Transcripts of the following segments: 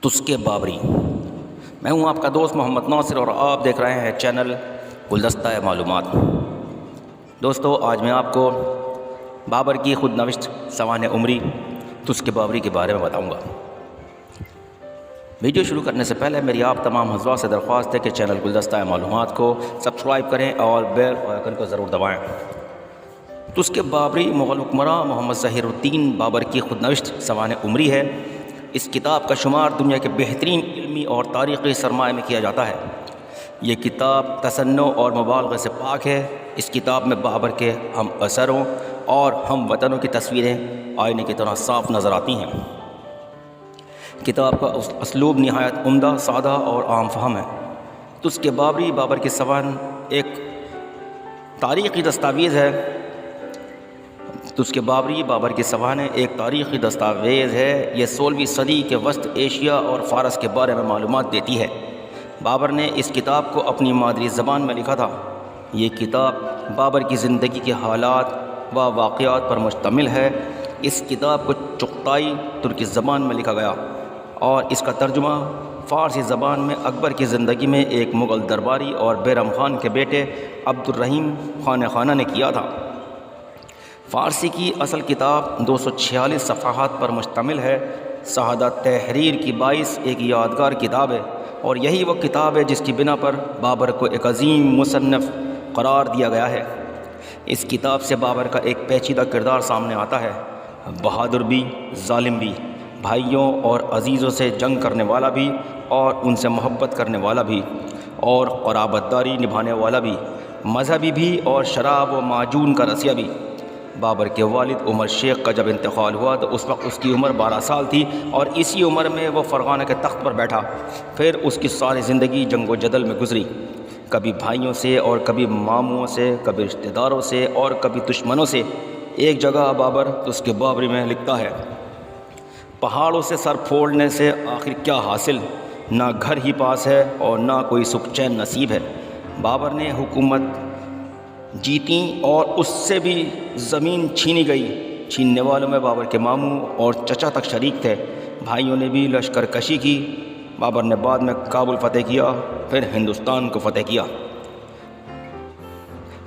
تسکے بابری۔ میں ہوں آپ کا دوست محمد ناصر اور آپ دیکھ رہے ہیں چینل گلدستہ معلومات۔ دوستو، آج میں آپ کو بابر کی خود نوشت سوانح عمری تسکے بابری کے بارے میں بتاؤں گا۔ ویڈیو شروع کرنے سے پہلے میری آپ تمام حضرات سے درخواست ہے کہ چینل گلدستہ معلومات کو سبسکرائب کریں اور بیل آئیکن کو ضرور دبائیں۔ تسکے بابری مغل حکمراں محمد ظہیر الدین بابر کی خود نوشت سوانح عمری ہے۔ اس کتاب کا شمار دنیا کے بہترین علمی اور تاریخی سرمایہ میں کیا جاتا ہے۔ یہ کتاب تصنع اور مبالغے سے پاک ہے۔ اس کتاب میں بابر کے ہم اثروں اور ہم وطنوں کی تصویریں آئینے کی طرح صاف نظر آتی ہیں۔ کتاب کا اسلوب نہایت عمدہ، سادہ اور عام فہم ہے۔ تسکے بابری بابر کی سوانح ایک تاریخی دستاویز ہے۔ تسکے بابری بابر کی سوانح ایک تاریخی دستاویز ہے۔ یہ 16ویں صدی کے وسط ایشیا اور فارس کے بارے میں معلومات دیتی ہے۔ بابر نے اس کتاب کو اپنی مادری زبان میں لکھا تھا۔ یہ کتاب بابر کی زندگی کے حالات و واقعات پر مشتمل ہے۔ اس کتاب کو چغتائی ترکی زبان میں لکھا گیا اور اس کا ترجمہ فارسی زبان میں اکبر کی زندگی میں ایک مغل درباری اور بیرم خان کے بیٹے عبد الرحیم خانہ نے کیا تھا۔ فارسی کی اصل کتاب 246 صفحات پر مشتمل ہے۔ شہادت تحریر کی باعث ایک یادگار کتاب ہے اور یہی وہ کتاب ہے جس کی بنا پر بابر کو ایک عظیم مصنف قرار دیا گیا ہے۔ اس کتاب سے بابر کا ایک پیچیدہ کردار سامنے آتا ہے۔ بہادر بھی، ظالم بھی، بھائیوں اور عزیزوں سے جنگ کرنے والا بھی اور ان سے محبت کرنے والا بھی اور قرابت داری نبھانے والا بھی، مذہبی بھی اور شراب و معجون کا رسیہ بھی۔ بابر کے والد عمر شیخ کا جب انتقال ہوا تو اس وقت اس کی عمر 12 سال تھی اور اسی عمر میں وہ فرغانہ کے تخت پر بیٹھا۔ پھر اس کی ساری زندگی جنگ و جدل میں گزری، کبھی بھائیوں سے اور کبھی ماموں سے، کبھی رشتہ داروں سے اور کبھی دشمنوں سے۔ ایک جگہ بابر تسکے بابری میں لکھتا ہے، پہاڑوں سے سر پھوڑنے سے آخر کیا حاصل، نہ گھر ہی پاس ہے اور نہ کوئی سکھ چین نصیب ہے۔ بابر نے حکومت جیتیں اور اس سے بھی زمین چھینی گئی۔ چھیننے والوں میں بابر کے ماموں اور چچا تک شریک تھے۔ بھائیوں نے بھی لشکر کشی کی۔ بابر نے بعد میں کابل فتح کیا، پھر ہندوستان کو فتح کیا۔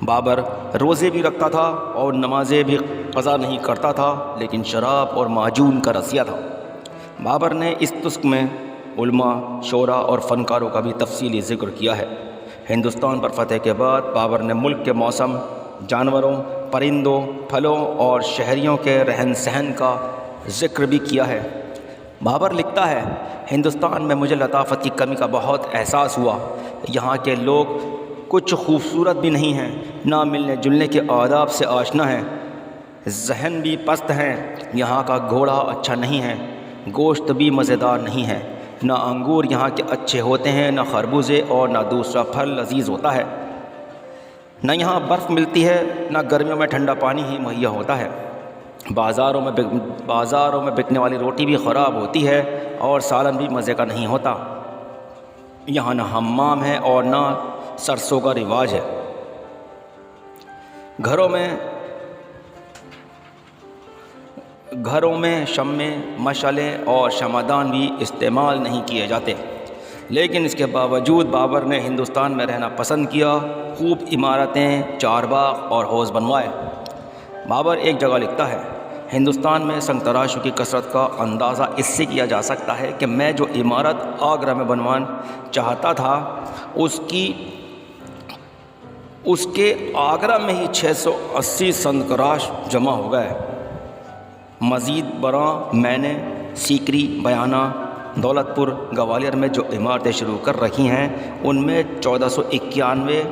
بابر روزے بھی رکھتا تھا اور نمازیں بھی قضا نہیں کرتا تھا، لیکن شراب اور معجون کا رسیہ تھا۔ بابر نے اس تسک میں علماء، شعراء اور فنکاروں کا بھی تفصیلی ذکر کیا ہے۔ ہندوستان پر فتح کے بعد بابر نے ملک کے موسم، جانوروں، پرندوں، پھلوں اور شہریوں کے رہن سہن کا ذکر بھی کیا ہے۔ بابر لکھتا ہے، ہندوستان میں مجھے لطافت کی کمی کا بہت احساس ہوا۔ یہاں کے لوگ کچھ خوبصورت بھی نہیں ہیں، نہ ملنے جلنے کے آداب سے آشنا ہیں، ذہن بھی پست ہیں۔ یہاں کا گھوڑا اچھا نہیں ہے، گوشت بھی مزیدار نہیں ہے، نہ انگور یہاں کے اچھے ہوتے ہیں، نہ خربوزے اور نہ دوسرا پھل لذیذ ہوتا ہے۔ نہ یہاں برف ملتی ہے، نہ گرمیوں میں ٹھنڈا پانی ہی مہیا ہوتا ہے۔ بازاروں میں بکنے والی روٹی بھی خراب ہوتی ہے اور سالن بھی مزے کا نہیں ہوتا۔ یہاں نہ حمام ہے اور نہ سرسوں کا رواج ہے۔ گھروں میں شمع، مشعلیں اور شمعدان بھی استعمال نہیں کیے جاتے، لیکن اس کے باوجود بابر نے ہندوستان میں رہنا پسند کیا۔ خوب عمارتیں، چارباغ اور حوض بنوائے۔ بابر ایک جگہ لکھتا ہے، ہندوستان میں سنگ تراشوں کی کثرت کا اندازہ اس سے کیا جا سکتا ہے کہ میں جو عمارت آگرہ میں بنوانا چاہتا تھا اس کے آگرہ میں ہی 680 سنگ تراش جمع ہو گئے۔ مزید برآں میں نے سیکری، بیانہ، دولت پور، گوالیر میں جو عمارتیں شروع کر رکھی ہیں ان میں 1491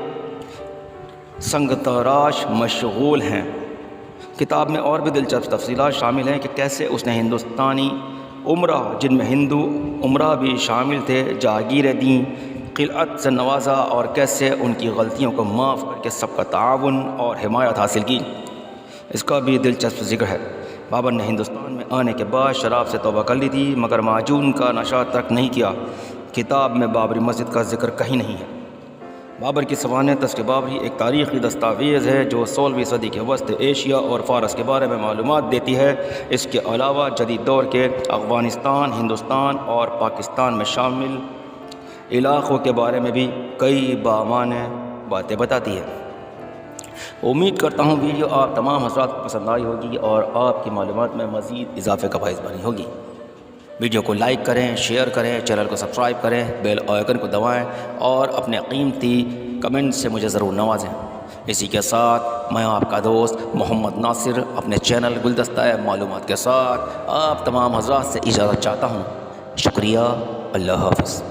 سنگ تراش مشغول ہیں۔ کتاب میں اور بھی دلچسپ تفصیلات شامل ہیں کہ کیسے اس نے ہندوستانی عمرہ، جن میں ہندو عمرہ بھی شامل تھے، جاگیر دیں، قلعت سے نوازا اور کیسے ان کی غلطیوں کو معاف کر کے سب کا تعاون اور حمایت حاصل کی۔ اس کا بھی دلچسپ ذکر ہے۔ بابر نے ہندوستان میں آنے کے بعد شراب سے توبہ کر لی تھی، مگر معجون کا نشہ ترک نہیں کیا۔ کتاب میں بابری مسجد کا ذکر کہیں نہیں ہے۔ بابر کی سوانح تذکرہ بابری ایک تاریخی دستاویز ہے جو 16ویں صدی کے وسط ایشیا اور فارس کے بارے میں معلومات دیتی ہے۔ اس کے علاوہ جدید دور کے افغانستان، ہندوستان اور پاکستان میں شامل علاقوں کے بارے میں بھی کئی بامعنی باتیں بتاتی ہے۔ امید کرتا ہوں ویڈیو آپ تمام حضرات کو پسند آئی ہوگی اور آپ کی معلومات میں مزید اضافے کا باعث بنی ہوگی۔ ویڈیو کو لائک کریں، شیئر کریں، چینل کو سبسکرائب کریں، بیل آئیکن کو دبائیں اور اپنے قیمتی کمنٹ سے مجھے ضرور نوازیں۔ اسی کے ساتھ میں آپ کا دوست محمد ناصر اپنے چینل گلدستہ معلومات کے ساتھ آپ تمام حضرات سے اجازت چاہتا ہوں۔ شکریہ، اللہ حافظ۔